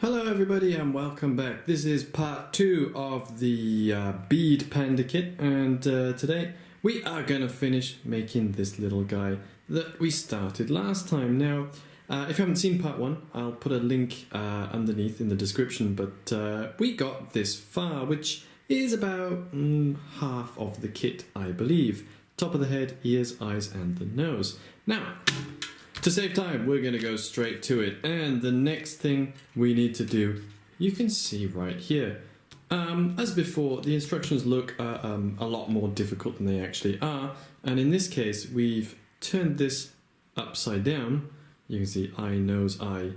Hello everybody and welcome back. This is part 2 of the bead panda kit, and today we are going to finish making this little guy that we started last time. Now if you haven't seen part 1, I'll put a link underneath in the description, but we got this far, which is about half of the kit, I believe. Top of the head, ears, eyes and the nose. Now to save time, we're going to go straight to it, and the next thing we need to do, you can see right here. As before, the instructions look a lot more difficult than they actually are, and in this case we've turned this upside down. You can see eye, nose, eye,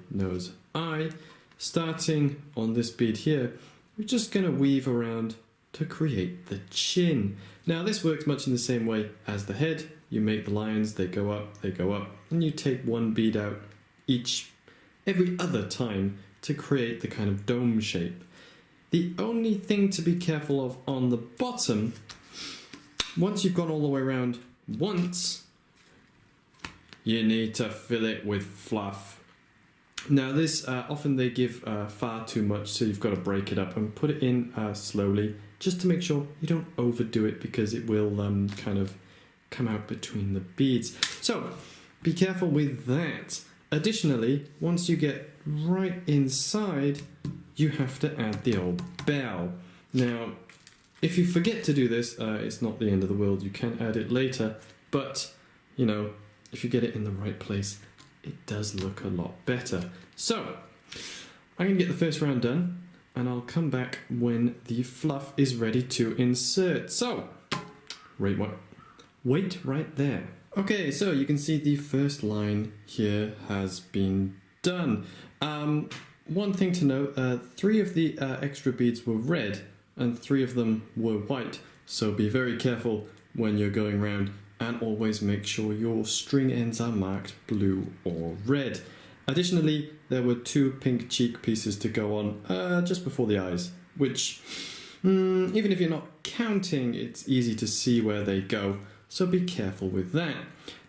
nose, eye. Starting on this bead here, we're just going to weave around to create the chin. Now this works much in the same way as the head. You make the lines, they go up, and you take one bead out every other time to create the kind of dome shape. The only thing to be careful of on the bottom, once you've gone all the way around once, you need to fill it with fluff. Now this, often they give far too much, so you've got to break it up and put it in slowly, just to make sure you don't overdo it, because it will kind of come out between the beads. So be careful with that. Additionally, once you get right inside, you have to add the old bell. Now if you forget to do this, it's not the end of the world. You can add it later, but you know, if you get it in the right place, it does look a lot better. So I'm going to get the first round done, and I'll come back when the fluff is ready to insert. So wait right there. Okay, so you can see the first line here has been done. One thing to note, 3 of the extra beads were red and 3 of them were white, so be very careful when you're going around, and always make sure your string ends are marked blue or red. Additionally, there were 2 pink cheek pieces to go on just before the eyes, which even if you're not counting, it's easy to see where they go. So be careful with that.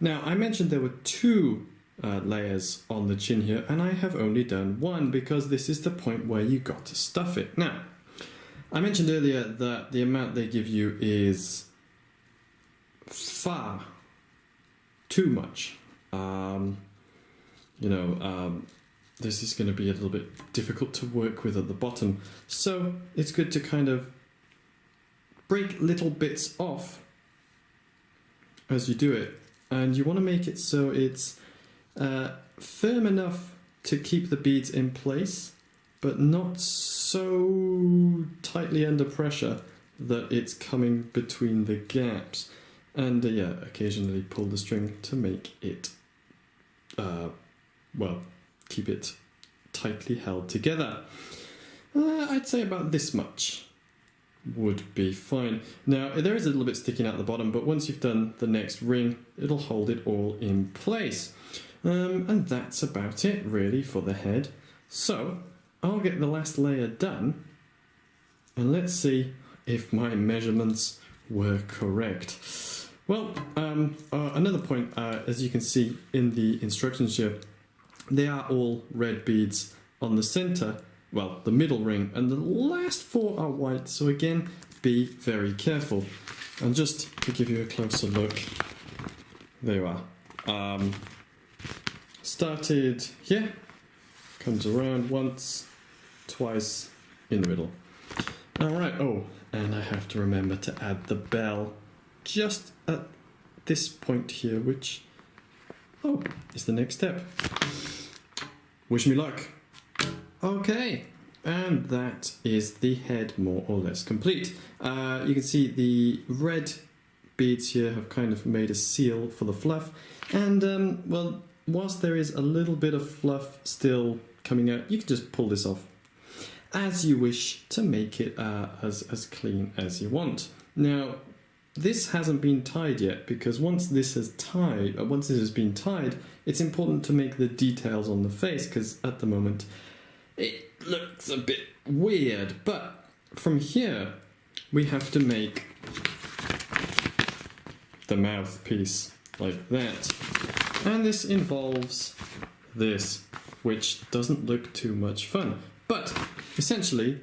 Now I mentioned there were 2 layers on the chin here, and I have only done 1 because this is the point where you got to stuff it. Now I mentioned earlier that the amount they give you is far too much. This is going to be a little bit difficult to work with at the bottom, so it's good to kind of break little bits off as you do it, and you want to make it so it's firm enough to keep the beads in place, but not so tightly under pressure that it's coming between the gaps. And yeah, occasionally pull the string to make it keep it tightly held together. I'd say about this much would be fine. Now there is a little bit sticking out the bottom, but once you've done the next ring, it'll hold it all in place. And that's about it really for the head. So I'll get the last layer done, and let's see if my measurements were correct. Well, another point, as you can see in the instructions here, they are all red beads on the center, well, the middle ring, and the last 4 are white, so again, be very careful. And just to give you a closer look, there you are. Started here, comes around once, twice, in the middle. Alright, oh, and I have to remember to add the bell just at this point here, which, is the next step. Wish me luck. Okay, and that is the head more or less complete. You can see the red beads here have kind of made a seal for the fluff, and well, whilst there is a little bit of fluff still coming out, you can just pull this off as you wish to make it as clean as you want. Now this hasn't been tied yet, because once this has been tied, it's important to make the details on the face, because at the moment it looks a bit weird. But from here we have to make the mouthpiece like that, and this involves this. which doesn't look too much fun. But essentially,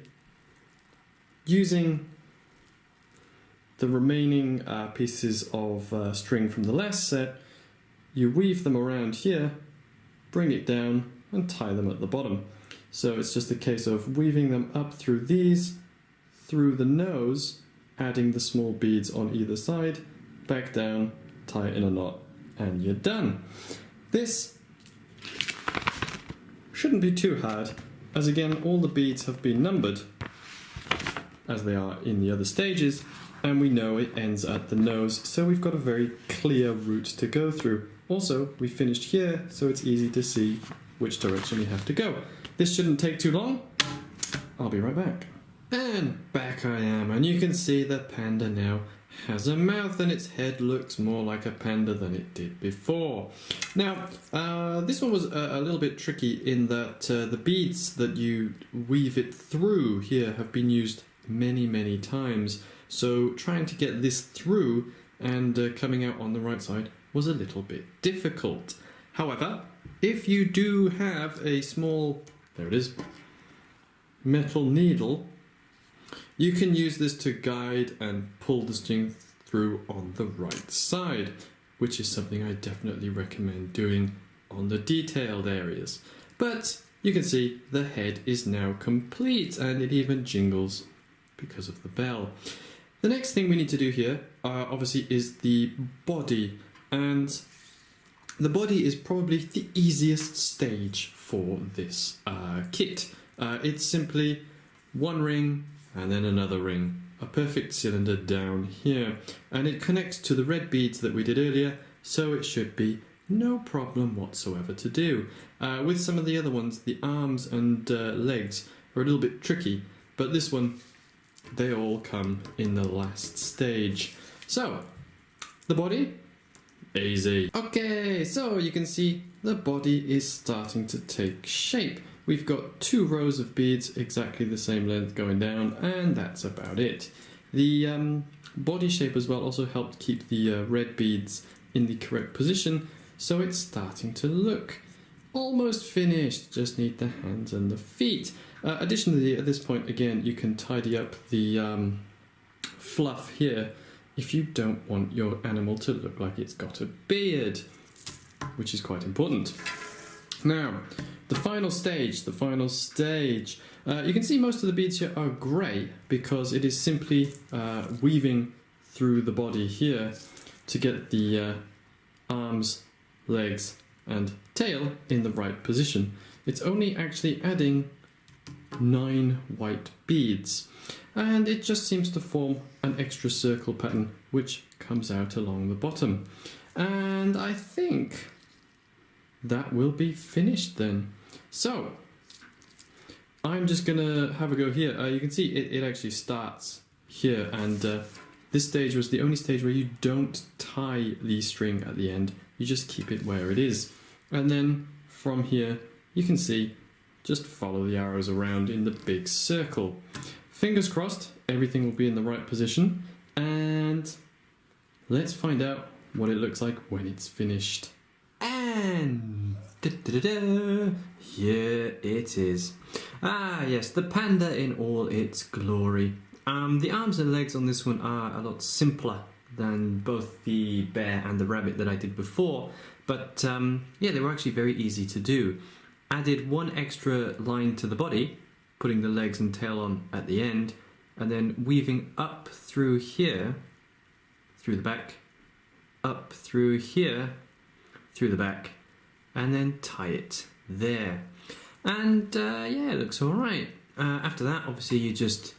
using the remaining pieces of string from the last set, you weave them around here, bring it down and tie them at the bottom. So it's just a case of weaving them up through these, through the nose, adding the small beads on either side, back down, tie it in a knot, and you're done. This shouldn't be too hard, as again all the beads have been numbered, as they are in the other stages, and we know it ends at the nose, so we've got a very clear route to go through. Also, we finished here, so it's easy to see which direction we have to go. This shouldn't take too long. I'll be right back. And back I am, and you can see the panda now has a mouth and its head looks more like a panda than it did before. Now, this one was a little bit tricky in that the beads that you weave it through here have been used many times. So trying to get this through and coming out on the right side was a little bit difficult. However, if you do have a small, there it is, metal needle, you can use this to guide and pull the string through on the right side, which is something I definitely recommend doing on the detailed areas. But you can see the head is now complete and it even jingles because of the bell. The next thing we need to do here, obviously, is the body. And the body is probably the easiest stage for this kit. It's simply one ring and then another ring, a perfect cylinder down here. And it connects to the red beads that we did earlier, so it should be no problem whatsoever to do. With some of the other ones, the arms and legs are a little bit tricky, but this one, they all come in the last stage. So, the body, easy. Okay, so you can see the body is starting to take shape. We've got 2 rows of beads exactly the same length going down, and that's about it. The body shape as well also helped keep the red beads in the correct position, so it's starting to look almost finished. Just need the hands and the feet. Additionally, at this point, again, you can tidy up the fluff here if you don't want your animal to look like it's got a beard, which is quite important. Now, the final stage. You can see most of the beads here are grey because it is simply weaving through the body here to get the arms, legs and tail in the right position. It's only actually adding 9 white beads, and it just seems to form an extra circle pattern which comes out along the bottom. And I think that will be finished then. So I'm just gonna have a go here. You can see it actually starts here, and this stage was the only stage where you don't tie the string at the end, you just keep it where it is. And then from here you can see, just follow the arrows around in the big circle. Fingers crossed everything will be in the right position, and let's find out what it looks like when it's finished. And here it is. Ah yes, the panda in all its glory. The arms and legs on this one are a lot simpler than both the bear and the rabbit that I did before, but yeah, they were actually very easy to do. Added 1 extra line to the body, putting the legs and tail on at the end, and then weaving up through here, through the back, up through here, through the back, and then tie it there. And yeah, it looks alright. After that, obviously you just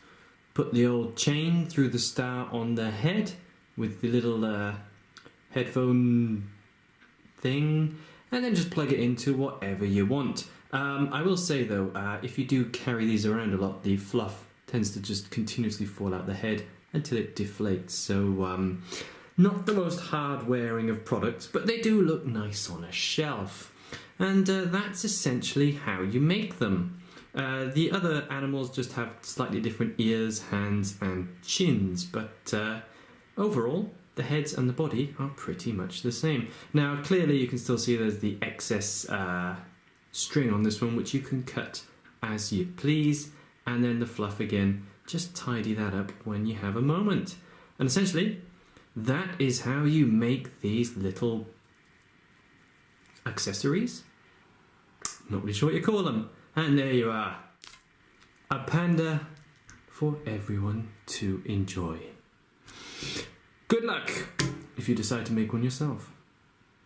put the old chain through the star on the head with the little headphone thing, and then just plug it into whatever you want. I will say though, if you do carry these around a lot, the fluff tends to just continuously fall out the head until it deflates. So not the most hard wearing of products, but they do look nice on a shelf. And that's essentially how you make them. The other animals just have slightly different ears, hands and chins, but overall the heads and the body are pretty much the same. Now clearly you can still see there's the excess string on this one, which you can cut as you please, and then the fluff again, just tidy that up when you have a moment. And essentially, that is how you make these little accessories. Not really sure what you call them. And there you are. A panda for everyone to enjoy. Good luck if you decide to make one yourself.